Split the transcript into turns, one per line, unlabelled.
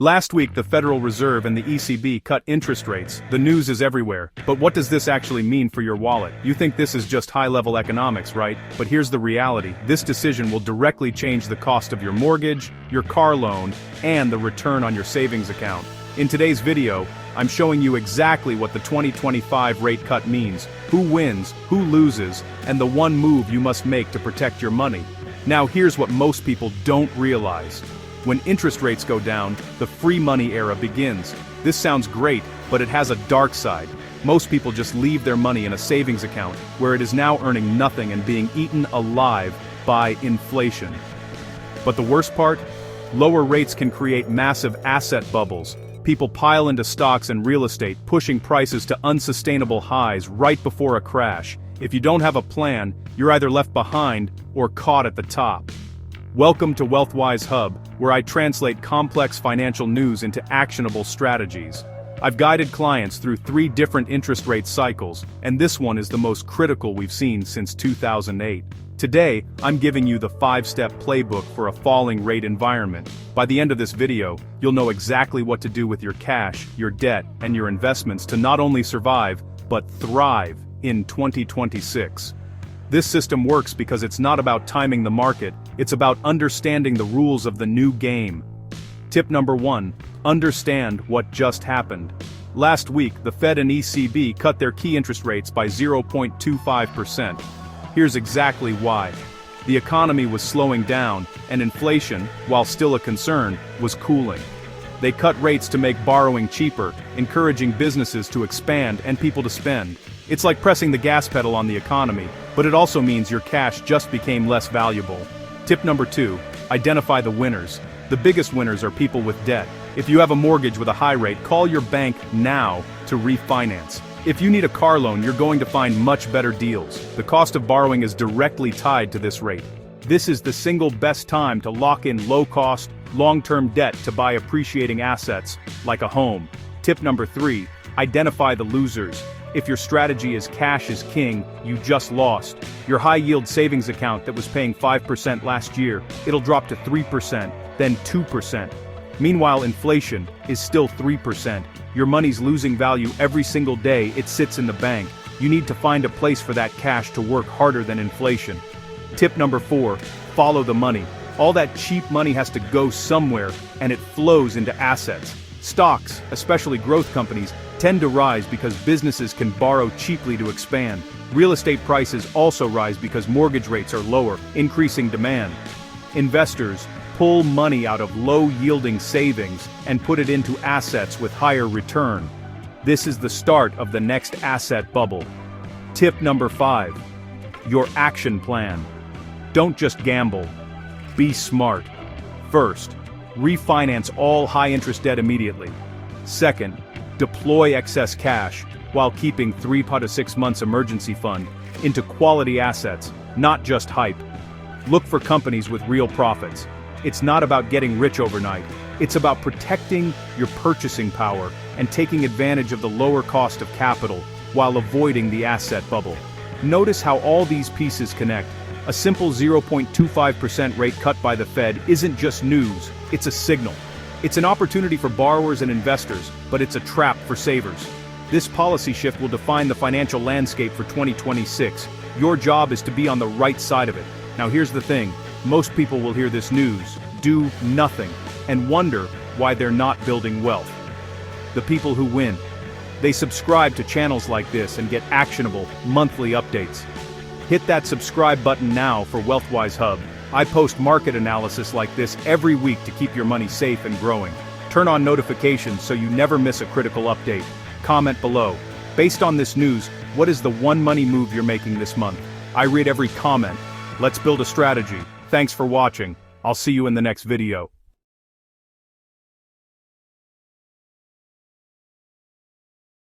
Last week, the Federal Reserve and the ECB cut interest rates. The news is everywhere. But what does this actually mean for your wallet? You think this is just high-level economics, right? But here's the reality. This decision will directly change the cost of your mortgage, your car loan, and the return on your savings account. In today's video, I'm showing you exactly what the 2025 rate cut means, who wins, who loses, and the one move you must make to protect your money. Now here's what most people don't realize. When interest rates go down, the free money era begins. This sounds great, but it has a dark side. Most people just leave their money in a savings account, where it is now earning nothing and being eaten alive by inflation. But the worst part? Lower rates can create massive asset bubbles. People pile into stocks and real estate, pushing prices to unsustainable highs right before a crash. If you don't have a plan, you're either left behind or caught at the top. Welcome to Wealthwise Hub, where I translate complex financial news into actionable strategies. I've guided clients through 3 different interest rate cycles, and this one is the most critical we've seen since 2008. Today, I'm giving you the 5-step playbook for a falling rate environment. By the end of this video, you'll know exactly what to do with your cash, your debt, and your investments to not only survive, but thrive in 2026. This system works because it's not about timing the market, it's about understanding the rules of the new game. Tip number 1, understand what just happened. Last week, the Fed and ECB cut their key interest rates by 0.25%. Here's exactly why. The economy was slowing down, and inflation, while still a concern, was cooling. They cut rates to make borrowing cheaper, encouraging businesses to expand and people to spend. It's like pressing the gas pedal on the economy, but it also means your cash just became less valuable. Tip number 2, identify the winners. The biggest winners are people with debt. If you have a mortgage with a high rate, call your bank now to refinance. If you need a car loan, you're going to find much better deals. The cost of borrowing is directly tied to this rate. This is the single best time to lock in low-cost, long-term debt to buy appreciating assets, like a home. Tip number 3, identify the losers. If your strategy is cash is king, you just lost. Your high-yield savings account that was paying 5% last year, it'll drop to 3%, then 2%. Meanwhile, inflation is still 3%. Your money's losing value every single day it sits in the bank. You need to find a place for that cash to work harder than inflation. Tip number 4, follow the money. All that cheap money has to go somewhere, and it flows into assets. Stocks, especially growth companies, tend to rise because businesses can borrow cheaply to expand. Real estate prices also rise because mortgage rates are lower, increasing demand. Investors pull money out of low-yielding savings and put it into assets with higher return. This is the start of the next asset bubble. Tip number 5, your action plan. Don't just gamble. Be smart. First, refinance all high-interest debt immediately. Second, deploy excess cash, while keeping 3 to 6 months emergency fund, into quality assets, not just hype. Look for companies with real profits. It's not about getting rich overnight. It's about protecting your purchasing power and taking advantage of the lower cost of capital while avoiding the asset bubble. Notice how all these pieces connect. A simple 0.25% rate cut by the Fed isn't just news, it's a signal. It's an opportunity for borrowers and investors, but it's a trap for savers. This policy shift will define the financial landscape for 2026. Your job is to be on the right side of it. Now here's the thing, most people will hear this news, do nothing, and wonder why they're not building wealth. The people who win. They subscribe to channels like this and get actionable, monthly updates. Hit that subscribe button now for Wealthwise Hub. I post market analysis like this every week to keep your money safe and growing. Turn on notifications so you never miss a critical update. Comment below. Based on this news, what is the one money move you're making this month? I read every comment. Let's build a strategy. Thanks for watching. I'll see you in the next video.